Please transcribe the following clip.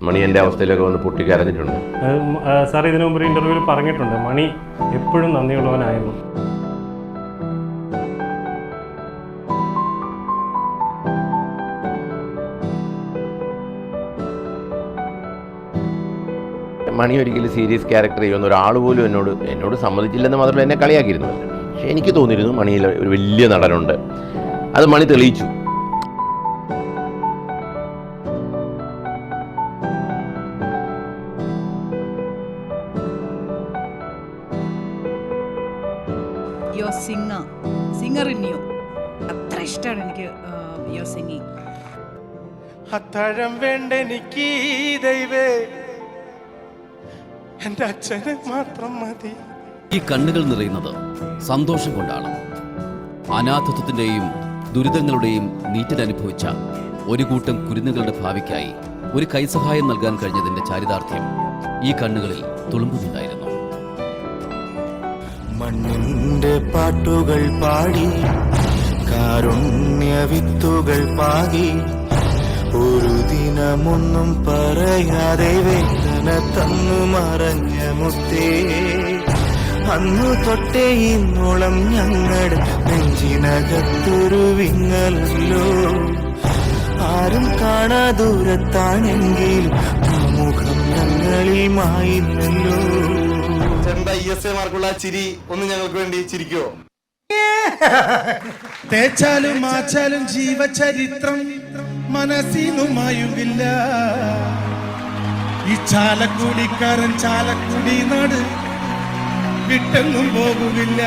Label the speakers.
Speaker 1: മണി എൻ്റെ അവസ്ഥയിലൊക്കെ വന്ന് പൊട്ടിക്കരഞ്ഞിട്ടുണ്ട്.
Speaker 2: സാർ ഇതിനു മുമ്പ് ഇന്റർവ്യൂവിൽ പറഞ്ഞിട്ടുണ്ട്, മണി എപ്പോഴും നന്ദിയുള്ളവനായിരുന്നു.
Speaker 1: മണി ഒരിക്കലും സീരിയസ് ക്യാരക്ടർ ചെയ്യുന്ന ഒരാൾ പോലും എന്നോട് സമ്മതിച്ചില്ലെന്ന് മാത്രമല്ല എന്നെ കളിയാക്കിയിരുന്നു. പക്ഷെ എനിക്ക് തോന്നിയിരുന്നു മണിയിൽ ഒരു വലിയ നടനുണ്ട്. അത് മണി തെളിയിച്ചു.
Speaker 3: സിംഗർ ഇൻ യു അത്ര ഇഷ്ടമാണ് എനിക്ക് യുവർ സിംഗിങ്.
Speaker 4: അത്താഴം വേണ്ട എനിക്ക് ദൈവേ, എൻ്റെ അച്ഛന് മാത്രം മതി.
Speaker 5: ഈ കണ്ണുകൾ നിറയുന്നത് സന്തോഷം കൊണ്ടാണ്. അനാഥത്വത്തിന്റെയും ദുരിതങ്ങളുടെയും നീറ്റലനുഭവിച്ച ഒരു കൂട്ടം കുരുന്നുകളുടെ ഭാവിക്കായി ഒരു കൈസഹായം നൽകാൻ കഴിഞ്ഞതിന്റെ ചാരിതാർത്ഥ്യം ഈ കണ്ണുകളിൽ തുളുമ്പുന്നുണ്ടായിരുന്നു.
Speaker 4: മണ്ണിന്റെ പാട്ടുകൾ പാടി കാരുണ്യ വിത്തുകൾ പാകി ഒരു ദിനമൊന്നും പറയാതെ വേദന തന്നു മറഞ്ഞ മുത്തേ, അന്നു തൊട്ടേ ഇന്നോളം ഞങ്ങളുടെ നെഞ്ചിനകത്തൊരു വിങ്ങലല്ലോ. ആരും കാണാ ദൂരത്താണെങ്കിലും മുഖം ഞങ്ങളിൽ മായില്ലല്ലോ.
Speaker 6: ചേട്ടൻ്റെ ISA മാർക്കുള്ള ചിരി ഒന്ന് ഞങ്ങൾക്ക് വേണ്ടി ചിരിക്കുവോ?
Speaker 4: തേച്ചാലും മാച്ചാലും ജീവചരിത്രം മനസ്സിനുമായുമില്ല. ഈ ചാലക്കുടിക്കാരൻ ചാലക്കുടി നാട് വിട്ടെങ്ങും പോകുന്നില്ല.